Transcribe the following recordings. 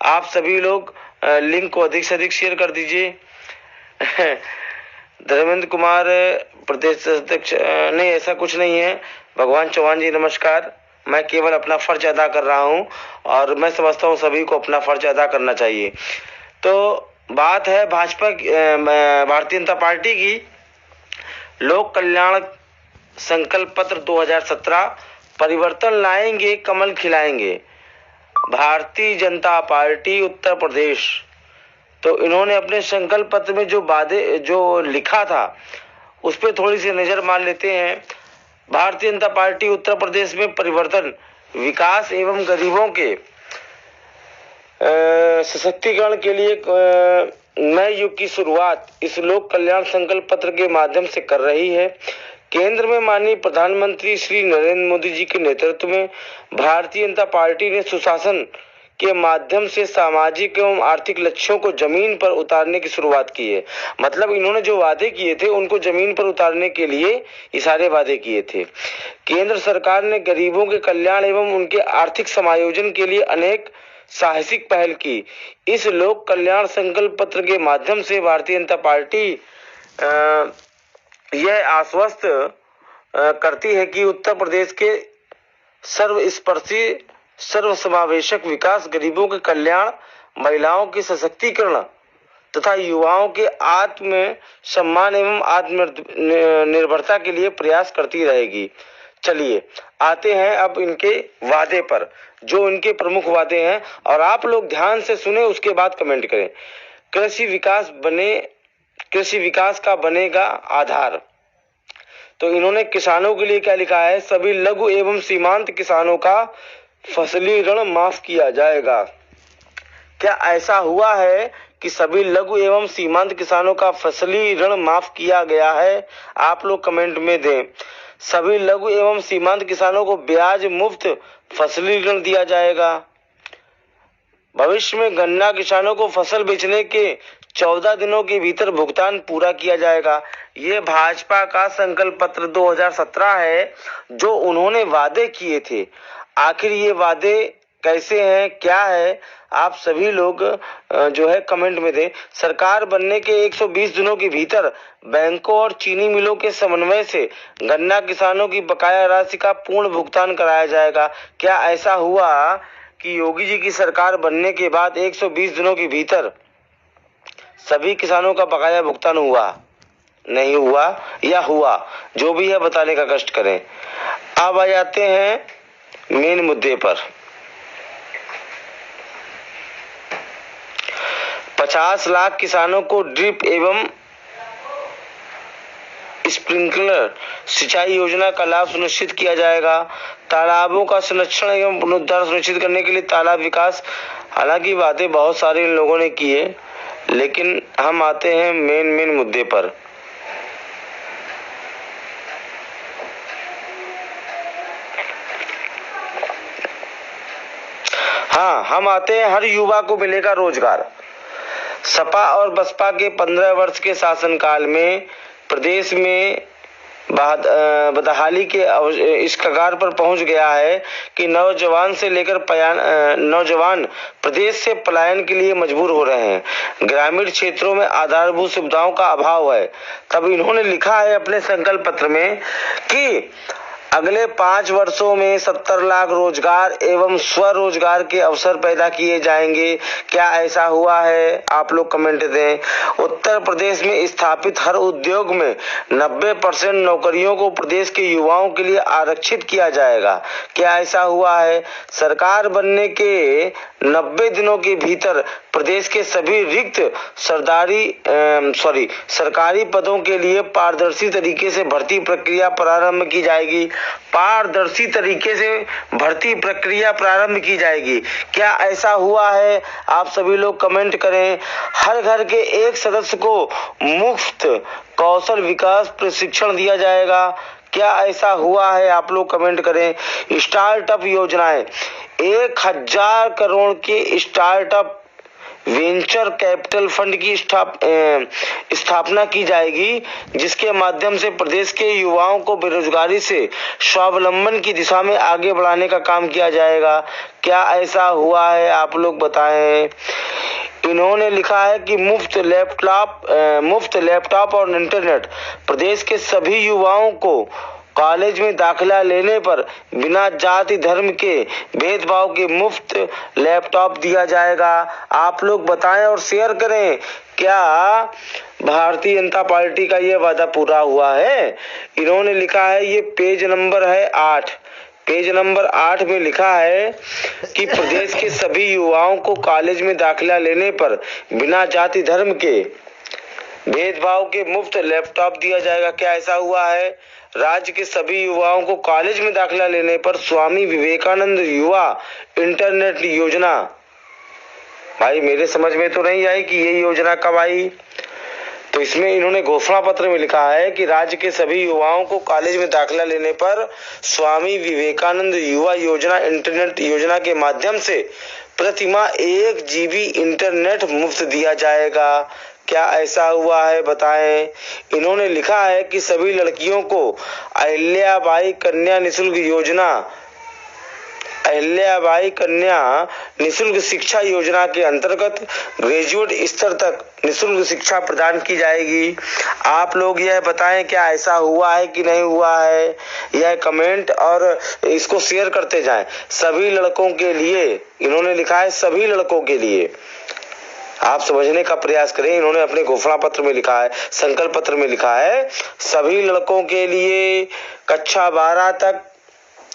आप सभी लोग लिंक को अधिक से अधिक शेयर कर दीजिए। धर्मेंद्र कुमार प्रदेश अध्यक्ष, नहीं ऐसा कुछ नहीं है। भगवान चौहान जी नमस्कार। मैं केवल अपना फर्ज अदा कर रहा हूं और मैं समझता हूं सभी को अपना फर्ज अदा करना चाहिए। तो बात है भाजपा भारतीय जनता पार्टी की लोक कल्याण संकल्प पत्र 2017, परिवर्तन लाएंगे कमल खिलाएंगे। भारतीय जनता पार्टी उत्तर प्रदेश, तो इन्होंने अपने संकल्प पत्र में जो लिखा था उस पर थोड़ी सी नजर मार लेते हैं। भारतीय जनता पार्टी उत्तर प्रदेश में परिवर्तन, विकास एवं गरीबों के सशक्तिकरण के लिए नए युग की शुरुआत इस लोक कल्याण संकल्प पत्र के माध्यम से कर रही है। केंद्र में माननीय प्रधानमंत्री श्री नरेंद्र मोदी जी के नेतृत्व में भारतीय जनता पार्टी ने सुशासन के माध्यम से सामाजिक एवं आर्थिक लक्ष्यों को जमीन पर उतारने की शुरुआत की है। मतलब इन्होंने जो वादे किए थे उनको जमीन पर उतारने के लिए ये सारे वादे किए थे। केंद्र सरकार ने गरीबों के कल्याण एवं उनके आर्थिक समायोजन के लिए अनेक साहसिक पहल की। इस लोक कल्याण संकल्प पत्र के माध्यम से भारतीय जनता पार्टी यह आश्वस्त करती है कि उत्तर प्रदेश के सर्वस्पर्शी सर्वसमावेशक विकास, गरीबों के कल्याण, महिलाओं के सशक्तिकरण तथा युवाओं के आत्म सम्मान एवं आत्मनिर्भरता के लिए प्रयास करती रहेगी। चलिए आते हैं अब इनके वादे पर, जो इनके प्रमुख वादे हैं, और आप लोग ध्यान से सुने, उसके बाद कमेंट करें। कृषि विकास का बनेगा आधार। तो इन्होंने किसानों के लिए क्या लिखा है? सभी लघु एवं सीमांत किसानों का फसली ऋण माफ किया जाएगा। क्या ऐसा हुआ है कि सभी लघु एवं सीमांत किसानों का फसली ऋण माफ किया गया है? आप लोग कमेंट में दें। सभी लघु एवं सीमांत किसानों को ब्याज मुक्त फसली ऋण दिया जाएगा। भविष्य में गन्ना किसानों को फसल बेचने के 14 दिनों के भीतर भुगतान पूरा किया जाएगा। ये भाजपा का संकल्प पत्र 2017 है, जो उन्होंने वादे किए थे। आखिर ये वादे कैसे हैं, क्या है, आप सभी लोग जो है कमेंट में दें। सरकार बनने के 120 दिनों के भीतर बैंकों और चीनी मिलों के समन्वय से गन्ना किसानों की बकाया राशि का पूर्ण भुगतान कराया जाएगा। क्या ऐसा हुआ कि योगी जी की सरकार बनने के बाद 120 दिनों के भीतर सभी किसानों का बकाया भुगतान हुआ? नहीं हुआ, या हुआ? जो भी है बताने का कष्ट करें। अब आ जाते हैं मेन मुद्दे पर। 50 लाख किसानों को ड्रिप एवं स्प्रिंकलर सिंचाई योजना का लाभ सुनिश्चित किया जाएगा। तालाबों का संरक्षण एवं पुनरुद्धार सुनिश्चित करने के लिए तालाब विकास। हालांकि बातें बहुत सारे इन लोगों ने की है, लेकिन हम आते हैं मेन मुद्दे पर। हाँ, हम आते हैं हर युवा को मिलेगा रोजगार। सपा और बसपा के 15 वर्ष के शासनकाल में प्रदेश में बदहाली के इस कगार पर पहुंच गया है कि नौजवान से लेकर नौजवान प्रदेश से पलायन के लिए मजबूर हो रहे हैं। ग्रामीण क्षेत्रों में आधारभूत सुविधाओं का अभाव है। तब इन्होंने लिखा है अपने संकल्प पत्र में कि अगले 5 वर्षों में 70 लाख रोजगार एवं स्वरोजगार के अवसर पैदा किए जाएंगे। क्या ऐसा हुआ है? आप लोग कमेंट दें। उत्तर प्रदेश में स्थापित हर उद्योग में 90% नौकरियों को प्रदेश के युवाओं के लिए आरक्षित किया जाएगा। क्या ऐसा हुआ है? सरकार बनने के 90 दिनों के भीतर प्रदेश के सभी रिक्त सरकारी पदों के लिए पारदर्शी तरीके से भर्ती प्रक्रिया प्रारंभ की जाएगी। पारदर्शी तरीके से भर्ती प्रक्रिया प्रारंभ की जाएगी। क्या ऐसा हुआ है? आप सभी लोग कमेंट करें। हर घर के एक सदस्य को मुफ्त कौशल विकास प्रशिक्षण दिया जाएगा। क्या ऐसा हुआ है? आप लोग कमेंट करें। स्टार्टअप योजनाएं, 1000 करोड़ के स्टार्टअप वेंचर कैपिटल फंड की स्थापना की जाएगी, जिसके माध्यम से प्रदेश के युवाओं को बेरोजगारी से स्वावलंबन की दिशा में आगे बढ़ाने का काम किया जाएगा। क्या ऐसा हुआ है? आप लोग बताएं। इन्होंने लिखा है कि मुफ्त लैपटॉप और इंटरनेट प्रदेश के सभी युवाओं को कॉलेज में दाखिला लेने पर बिना जाति धर्म के भेदभाव के मुफ्त लैपटॉप दिया जाएगा। आप लोग बताएं और शेयर करें, क्या भारतीय जनता पार्टी का ये वादा पूरा हुआ है? इन्होंने लिखा है, ये पेज नंबर है 8। पेज नंबर 8 में लिखा है कि प्रदेश के सभी युवाओं को कॉलेज में दाखिला लेने पर बिना जाति धर्म के भेदभाव के मुफ्त लैपटॉप दिया जाएगा। क्या ऐसा हुआ है? राज्य के सभी युवाओं को कॉलेज में दाखिला लेने पर स्वामी विवेकानंद युवा इंटरनेट योजना, भाई मेरे समझ में तो नहीं आई कि ये योजना कब आई। तो इसमें इन्होंने घोषणा पत्र में लिखा है कि राज्य के सभी युवाओं को कॉलेज में दाखिला लेने पर स्वामी विवेकानंद युवा योजना इंटरनेट योजना के माध्यम से प्रतिमाह 1 GB इंटरनेट मुफ्त दिया जाएगा। क्या ऐसा हुआ है? बताएं। इन्होंने लिखा है कि सभी लड़कियों को अहिल्याबाई कन्या निःशुल्क शिक्षा योजना के अंतर्गत ग्रेजुएट स्तर तक निःशुल्क शिक्षा प्रदान की जाएगी। आप लोग यह बताएं, क्या ऐसा हुआ है कि नहीं हुआ है? यह कमेंट और इसको शेयर करते जाएं। सभी लड़कों के लिए इन्होंने लिखा है, सभी लड़कों के लिए। आप समझने का प्रयास करें। इन्होंने अपने घोषणा पत्र में लिखा है, संकल्प पत्र में लिखा है, सभी लड़कों के लिए कक्षा 12 तक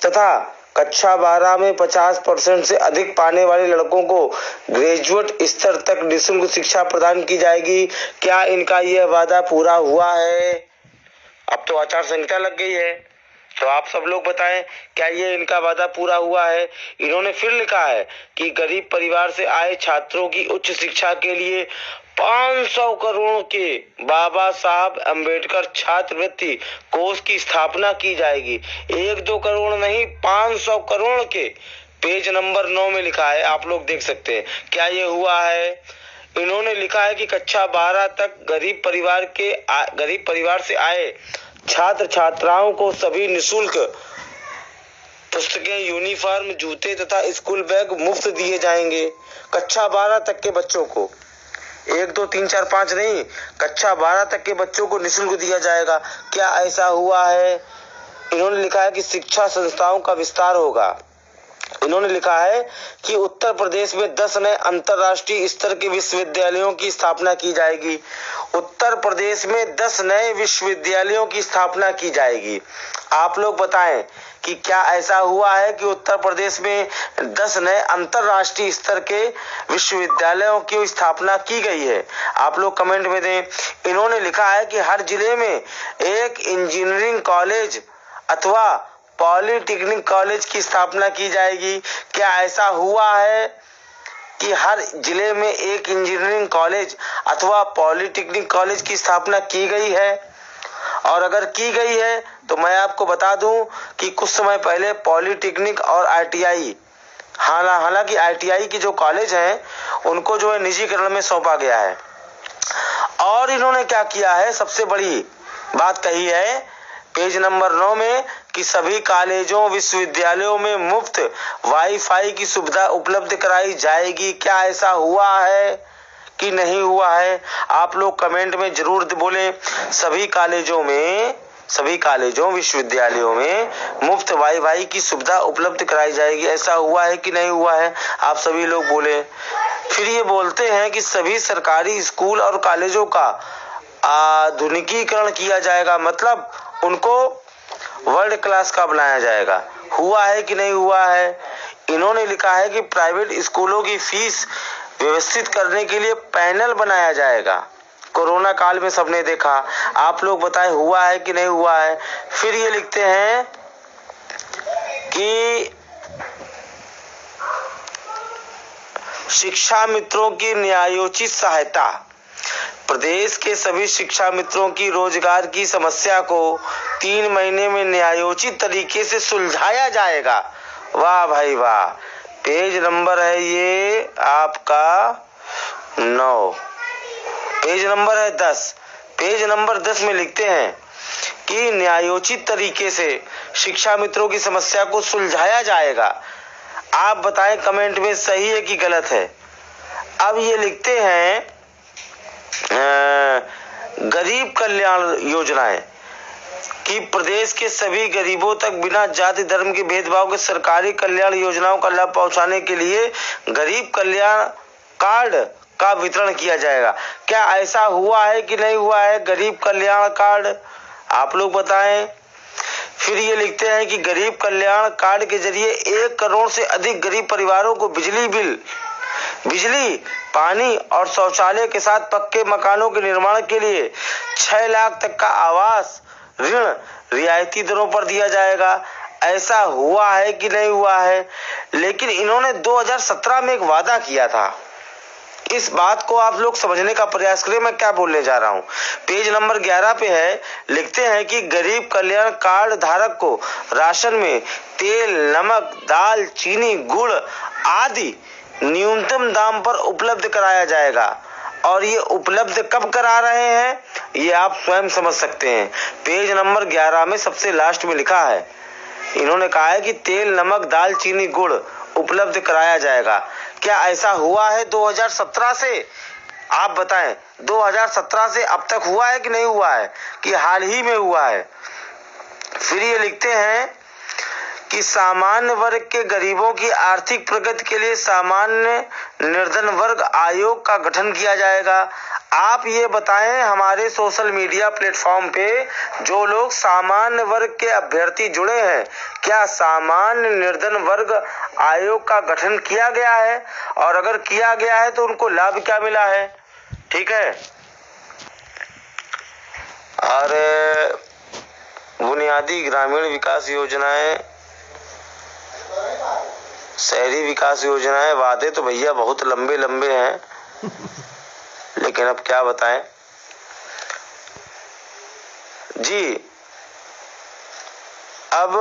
तथा कक्षा 12 में 50% से अधिक पाने वाले लड़कों को ग्रेजुएट स्तर तक निःशुल्क शिक्षा प्रदान की जाएगी। क्या इनका यह वादा पूरा हुआ है? अब तो आचार संहिता लग गई है, तो आप सब लोग बताएं, क्या ये इनका वादा पूरा हुआ है? इन्होंने फिर लिखा है कि गरीब परिवार से आए छात्रों की उच्च शिक्षा के लिए 500 करोड़ के बाबा साहब अंबेडकर छात्रवृत्ति कोष की स्थापना की जाएगी। 1-2 करोड़ नहीं, 500 करोड़ के। पेज नंबर 9 में लिखा है, आप लोग देख सकते हैं। क्या ये हुआ है? इन्होंने लिखा है कि कक्षा 12 तक गरीब परिवार से आए छात्र छात्राओं को सभी निःशुल्क पुस्तकें, यूनिफॉर्म, जूते तथा स्कूल बैग मुफ्त दिए जाएंगे। कक्षा 12 तक के बच्चों को, 1, 2, 3, 4, 5 नहीं, कक्षा 12 तक के बच्चों को निःशुल्क दिया जाएगा। क्या ऐसा हुआ है? इन्होंने लिखा है कि शिक्षा संस्थाओं का विस्तार होगा। इन्होंने लिखा है कि उत्तर प्रदेश में 10 नए अंतर्राष्ट्रीय स्तर के विश्वविद्यालयों की स्थापना की जाएगी। उत्तर प्रदेश में 10 नए विश्वविद्यालयों की स्थापना की जाएगी। आप लोग बताएं कि क्या ऐसा हुआ है कि उत्तर प्रदेश में 10 नए अंतर्राष्ट्रीय स्तर के विश्वविद्यालयों की स्थापना की गई है? आप लोग कमेंट में दें। इन्होंने लिखा है कि हर जिले में एक इंजीनियरिंग कॉलेज अथवा पॉलिटेक्निक कॉलेज की स्थापना की जाएगी। क्या ऐसा हुआ है कि हर जिले में एक इंजीनियरिंग कॉलेज अथवा पॉलिटेक्निक कॉलेज की स्थापना की गई है? और अगर की गई है तो मैं आपको बता दूं कि कुछ समय पहले पॉलिटेक्निक और ITI, हालांकि ITI की जो कॉलेज हैं उनको जो है निजीकरण में सौंपा गया है। और इन्होंने क्या किया है, सबसे बड़ी बात कही है पेज नंबर 9 में कि सभी कॉलेजों विश्वविद्यालयों में मुफ्त वाईफाई की सुविधा उपलब्ध कराई जाएगी। क्या ऐसा हुआ है कि नहीं हुआ है? आप लोग कमेंट में जरूर बोलें। सभी कॉलेजों विश्वविद्यालयों में मुफ्त वाईफाई की सुविधा उपलब्ध कराई जाएगी। ऐसा हुआ है कि नहीं हुआ है? आप सभी लोग बोले। फिर ये बोलते हैं कि सभी सरकारी स्कूल और कॉलेजों का आधुनिकीकरण किया जाएगा, मतलब उनको वर्ल्ड क्लास का बनाया जाएगा। हुआ है कि नहीं हुआ है? इन्होंने लिखा है कि प्राइवेट स्कूलों की फीस व्यवस्थित करने के लिए पैनल बनाया जाएगा। कोरोना काल में सबने देखा। आप लोग बताएं, हुआ है कि नहीं हुआ है? फिर ये लिखते हैं कि शिक्षा मित्रों की न्यायोचित सहायता, प्रदेश के सभी शिक्षा मित्रों की रोजगार की समस्या को 3 महीने में न्यायोचित तरीके से सुलझाया जाएगा। वाह भाई वाह। पेज नंबर है ये आपका 9। पेज नंबर है 10। पेज नंबर 10 में लिखते हैं कि न्यायोचित तरीके से शिक्षा मित्रों की समस्या को सुलझाया जाएगा। आप बताएं कमेंट में सही है कि गलत है। अब ये लिखते हैं गरीब कल्याण योजनाएं कि प्रदेश के सभी गरीबों तक बिना जाति धर्म के भेदभाव के सरकारी कल्याण योजनाओं का लाभ पहुंचाने के लिए गरीब कल्याण कार्ड का वितरण किया जाएगा। क्या ऐसा हुआ है कि नहीं हुआ है गरीब कल्याण कार्ड? आप लोग बताएं। फिर ये लिखते हैं कि गरीब कल्याण कार्ड के जरिए 1 करोड़ से अधिक गरीब परिवारों को बिजली, पानी और शौचालय के साथ पक्के मकानों के निर्माण के लिए 6 लाख तक का आवास ऋण रियायती दरों पर दिया जाएगा। ऐसा हुआ है कि नहीं हुआ है? लेकिन इन्होंने 2017 में एक वादा किया था। इस बात को आप लोग समझने का प्रयास करें मैं क्या बोलने जा रहा हूं। पेज नंबर 11 पे है, लिखते हैं कि गरीब कल्याण कार्ड धारक को राशन में तेल, नमक, दाल, चीनी, गुड़ आदि न्यूनतम दाम पर उपलब्ध कराया जाएगा। और ये उपलब्ध कब करा रहे हैं ये आप स्वयं समझ सकते हैं। पेज नंबर 11 में सबसे लास्ट में लिखा है, इन्होंने कहा है कि तेल, नमक, दाल, चीनी, गुड़ उपलब्ध कराया जाएगा। क्या ऐसा हुआ है 2017 से? आप बताएं 2017 से अब तक हुआ है कि नहीं हुआ है, कि हाल ही में हुआ है? फिर ये लिखते हैं कि सामान्य वर्ग के गरीबों की आर्थिक प्रगति के लिए सामान्य निर्धन वर्ग आयोग का गठन किया जाएगा। आप ये बताएं हमारे सोशल मीडिया प्लेटफॉर्म पे जो लोग सामान्य वर्ग के अभ्यर्थी जुड़े हैं, क्या सामान्य निर्धन वर्ग आयोग का गठन किया गया है? और अगर किया गया है तो उनको लाभ क्या मिला है? ठीक है। और बुनियादी ग्रामीण विकास योजनाएं, शहरी विकास योजनाएं, वादे तो भैया बहुत लंबे लंबे हैं लेकिन अब क्या बताएं जी। अब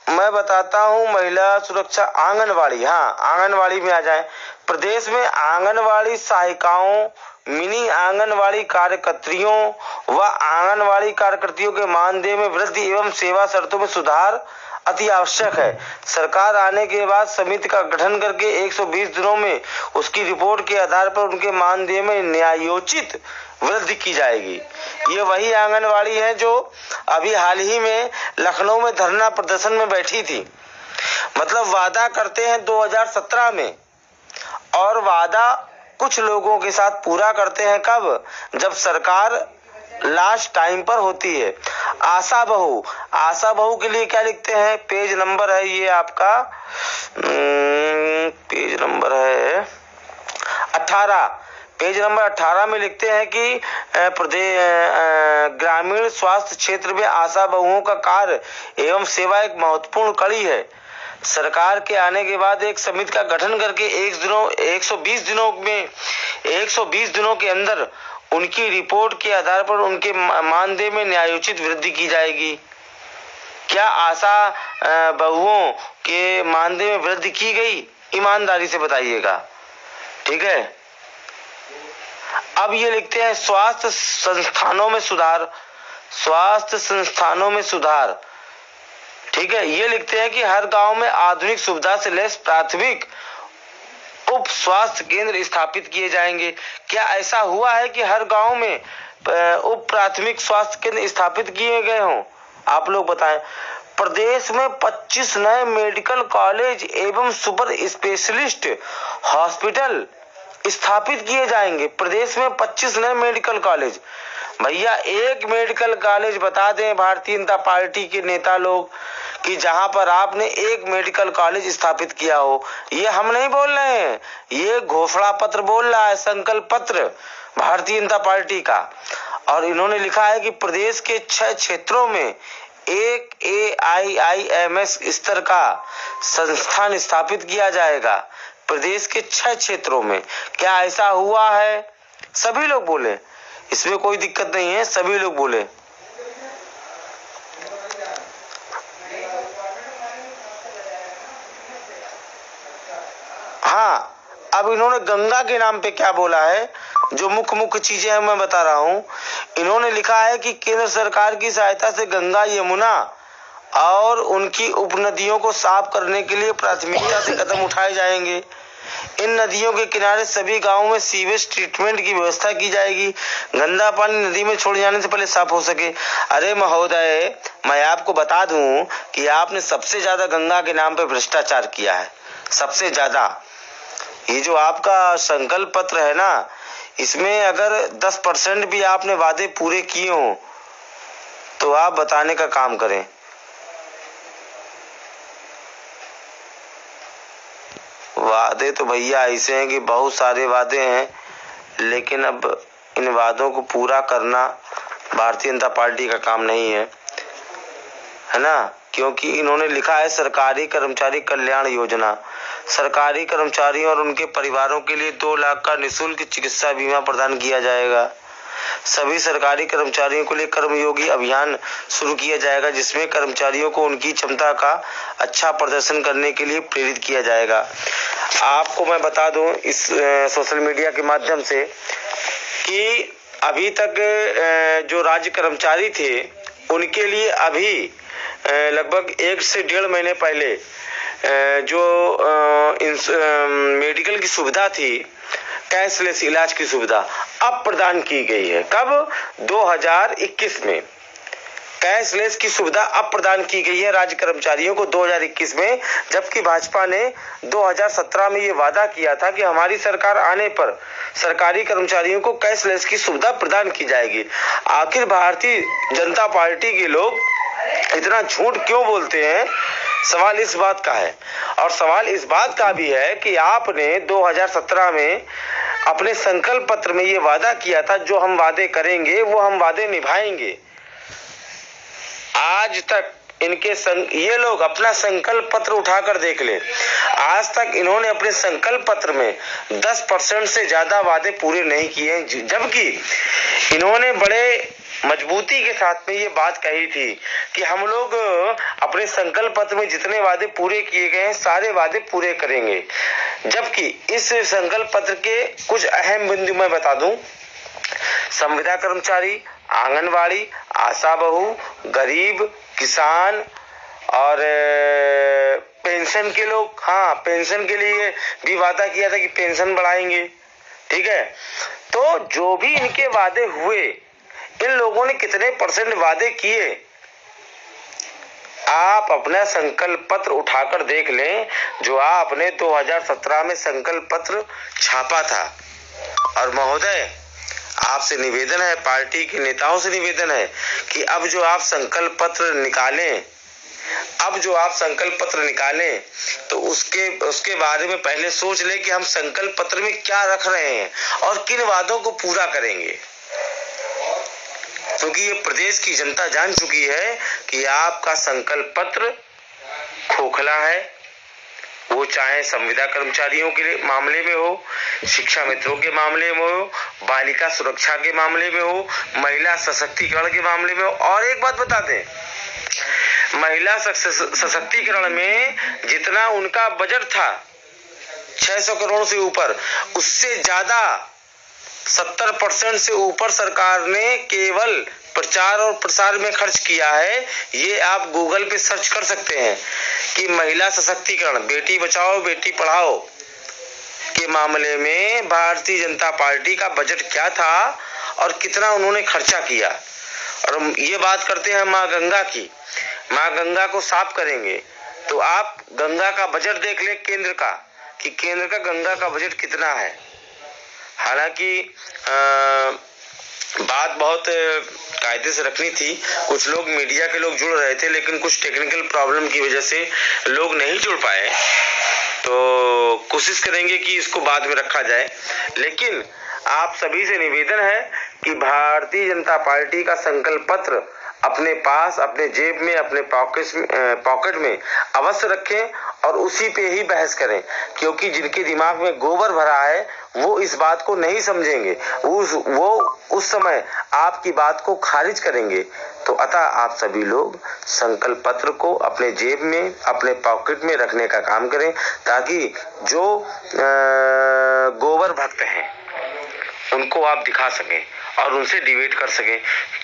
मैं बताता हूं महिला सुरक्षा आंगनवाड़ी। हाँ, आंगनवाड़ी में आ जाएं। प्रदेश में आंगनवाड़ी सहायिकाओं, मिनी आंगनवाड़ी कार्यकर्तियों व आंगनवाड़ी कार्यकर्तियों के मानदेय में वृद्धि एवं सेवा शर्तों में सुधार अति आवश्यक है। सरकार आने के बाद समिति का गठन करके 120 दिनों में उसकी रिपोर्ट के आधार पर उनके मानदेय में न्यायोचित वृद्धि की जाएगी। ये वही आंगनवाड़ी है जो अभी हाल ही में लखनऊ में धरना प्रदर्शन में बैठी थी। मतलब वादा करते हैं 2017 में और वादा कुछ लोगों के साथ पूरा करते हैं कब? जब सरकार लास्ट टाइम पर होती है। आशा बहू, आशा बहू के लिए क्या लिखते हैं? पेज नंबर है ये आपका, पेज नंबर है 18। पेज नंबर 18 में लिखते हैं कि प्रदेश ग्रामीण स्वास्थ्य क्षेत्र में आशा बहुओं का कार्य एवं सेवा एक महत्वपूर्ण कड़ी है। सरकार के आने के बाद एक समिति का गठन करके 120 दिनों के अंदर उनकी रिपोर्ट के आधार पर उनके मानदेय में न्यायोचित वृद्धि की जाएगी। क्या आशा बहुओं के मानदेय में वृद्धि की गई? ईमानदारी से बताइएगा। ठीक है। अब ये लिखते हैं स्वास्थ्य संस्थानों में सुधार, स्वास्थ्य संस्थानों में सुधार। ठीक है। ये लिखते हैं कि हर गांव में आधुनिक सुविधा से लैस प्राथमिक उप स्वास्थ्य केंद्र स्थापित किए जाएंगे। क्या ऐसा हुआ है कि हर गांव में उप प्राथमिक स्वास्थ्य केंद्र स्थापित किए गए हों? आप लोग बताएं। प्रदेश में 25 नए मेडिकल कॉलेज एवं सुपर स्पेशलिस्ट हॉस्पिटल स्थापित किए जाएंगे। प्रदेश में 25 नए मेडिकल कॉलेज। भैया एक मेडिकल कॉलेज बता दें भारतीय जनता पार्टी के नेता लोग कि जहां पर आपने एक मेडिकल कॉलेज स्थापित किया हो। ये हम नहीं बोल रहे हैं, ये घोषणा पत्र बोल रहा है, संकल्प पत्र भारतीय जनता पार्टी का। और इन्होंने लिखा है कि प्रदेश के 6 क्षेत्रों में एक AIIMS स्तर का संस्थान स्थापित किया जाएगा। प्रदेश के 6 क्षेत्रों में। क्या ऐसा हुआ है? सभी लोग बोले, इसमें कोई दिक्कत नहीं है, सभी लोग बोले। हाँ, अब इन्होंने गंगा के नाम पे क्या बोला है, जो मुख्य चीजें हैं मैं बता रहा हूं। इन्होंने लिखा है कि केंद्र सरकार की सहायता से गंगा, यमुना और उनकी उपनदियों को साफ करने के लिए प्राथमिकता से कदम उठाए जाएंगे। इन नदियों के किनारे सभी गांवों में सीवेज ट्रीटमेंट की व्यवस्था की जाएगी, गंदा पानी नदी में छोड़ जाने से पहले साफ हो सके। अरे महोदय, मैं आपको बता दूं कि आपने सबसे ज्यादा गंगा के नाम पे भ्रष्टाचार किया है, सबसे ज्यादा। ये जो आपका संकल्प पत्र है ना, इसमें अगर 10% भी आपने वादे पूरे किए हो तो आप बताने का काम करें। वादे तो भैया ऐसे हैं कि बहुत सारे वादे हैं, लेकिन अब इन वादों को पूरा करना भारतीय जनता पार्टी का काम नहीं है ना, क्योंकि इन्होंने लिखा है सरकारी कर्मचारी कल्याण योजना। सरकारी कर्मचारियों और उनके परिवारों के लिए 2 लाख का निःशुल्क चिकित्सा बीमा प्रदान किया जाएगा। सभी सरकारी कर्मचारियों के लिए कर्मयोगी अभियान शुरू किया जाएगा, जिसमें कर्मचारियों को उनकी क्षमता का अच्छा प्रदर्शन करने के लिए प्रेरित किया जाएगा। आपको मैं बता दूं इस सोशल मीडिया के माध्यम से कि अभी तक जो राज्य कर्मचारी थे उनके लिए अभी लगभग 1 से 1.5 महीने पहले जो मेडिकल की सुविधा थी, कैशलेस इलाज की सुविधा अब प्रदान की गई है। कब? 2021 में कैशलेस की सुविधा अब प्रदान की गई है राज्य कर्मचारियों को 2021 में, जबकि भाजपा ने 2017 में ये वादा किया था कि हमारी सरकार आने पर सरकारी कर्मचारियों को कैशलेस की सुविधा प्रदान की जाएगी। आखिर भारतीय जनता पार्टी के लोग इतना झूठ क्यों बोलते हैं? सवाल इस बात का है। और सवाल इस बात का भी है कि आपने 2017 में अपने संकल्प पत्र में ये वादा किया था, जो हम वादे करेंगे वो हम वादे निभाएंगे। आज तक ये लोग अपना संकल्प पत्र उठाकर देख ले, आज तक इन्होंने अपने संकल्प पत्र में 10% से ज्यादा वादे पूरे नहीं किए, जबकि इन्होंने बड़े मजबूती के साथ में ये बात कही थी कि हम लोग अपने संकल्प पत्र में जितने वादे पूरे किए गए हैं सारे वादे पूरे करेंगे। जबकि इस संकल्प पत्र के कुछ अहम बिंदु मैं बता दूं। संविदा कर्मचारी, आंगनवाड़ी, आशा बहू, गरीब, किसान और पेंशन के लोग, हाँ पेंशन के लिए भी वादा किया था कि पेंशन बढ़ाएंगे, ठीक है। तो जो भी इनके वादे हुए, इन लोगों ने कितने % वादे किए, आप अपना संकल्प पत्र उठाकर देख लें, जो आपने 2017 में संकल्प पत्र छापा था। और महोदय, आपसे निवेदन है, पार्टी के नेताओं से निवेदन है कि अब जो आप संकल्प पत्र निकालें तो उसके बारे में पहले सोच लें कि हम संकल्प पत्र में क्या रख रहे हैं और किन वादों को पूरा करेंगे, क्योंकि ये प्रदेश की जनता जान चुकी है कि आपका संकल्प पत्र खोखला है। वो चाहे संविदा कर्मचारियों के मामले में हो, शिक्षा मित्रों के मामले में हो, बालिका सुरक्षा के मामले में हो, महिला सशक्तिकरण के मामले में हो। और एक बात बता दें, महिला सशक्तिकरण में जितना उनका बजट था 600 करोड़ से ऊपर, उससे ज्यादा 70% से ऊपर सरकार ने केवल प्रचार और प्रसार में खर्च किया है। ये आप गूगल पे सर्च कर सकते हैं कि महिला सशक्तिकरण, बेटी बचाओ बेटी पढ़ाओ के मामले में भारतीय जनता पार्टी का बजट क्या था और कितना उन्होंने खर्चा किया। और हम ये बात करते हैं माँ गंगा की, माँ गंगा को साफ करेंगे, तो आप गंगा का बजट देख ले केंद्र का, कि केंद्र का गंगा का बजट कितना है। हालांकि बात बहुत कायदे से रखनी थी, कुछ लोग मीडिया के लोग जुड़ रहे थे, लेकिन कुछ टेक्निकल प्रॉब्लम की वजह से लोग नहीं जुड़ पाए। तो कोशिश करेंगे कि इसको बाद में रखा जाए। लेकिन आप सभी से निवेदन है कि भारतीय जनता पार्टी का संकल्प पत्र अपने पास, अपने जेब में, अपने पॉकेट में अवश्य रखें और उसी पे ही बहस करें, क्योंकि जिनके दिमाग में गोबर भरा है वो इस बात को नहीं समझेंगे, वो उस समय आपकी बात को खारिज करेंगे। तो अतः आप सभी लोग संकल्प पत्र को अपने जेब में, अपने पॉकेट में रखने का काम करें, ताकि जो गोबर भक्त हैं उनको आप दिखा सकें और उनसे डिबेट कर सकें,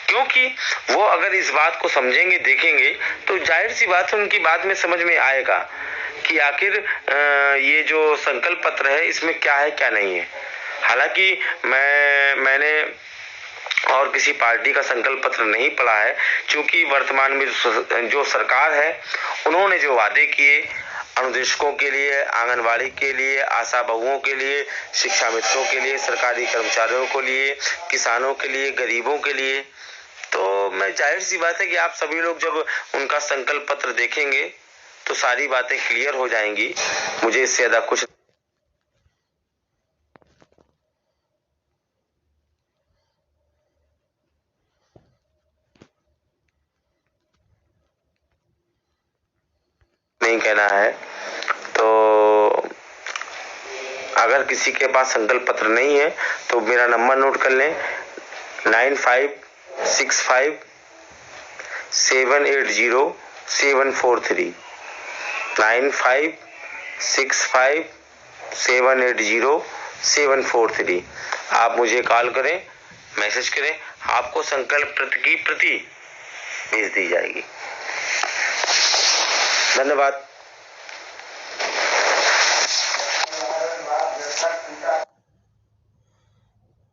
क्योंकि वो अगर इस बात को समझेंगे देखेंगे तो जाहिर सी बात है उनकी बात में समझ में आएगा कि आखिर ये जो संकल्प पत्र है इसमें क्या है क्या नहीं है। हालांकि मैंने और किसी पार्टी का संकल्प पत्र नहीं पढ़ा है, क्योंकि वर्तमान में जो सरकार है उन्होंने जो वादे किए अनुदेशकों के लिए, आंगनवाड़ी के लिए, आशा बहुओं के लिए, शिक्षा मित्रों के लिए, सरकारी कर्मचारियों के लिए, किसानों के लिए, गरीबों के लिए, तो मैं जाहिर सी बात है कि आप सभी लोग जब उनका संकल्प पत्र देखेंगे तो सारी बातें क्लियर हो जाएंगी। मुझे इससे ज्यादा कुछ नहीं कहना है। तो अगर किसी के पास संकल्प पत्र नहीं है तो मेरा नंबर नोट कर लें 9565780743 9565780743। आप मुझे कॉल करें, मैसेज करें, आपको संकल्प पत्र की प्रति भेज दी जाएगी। धन्यवाद।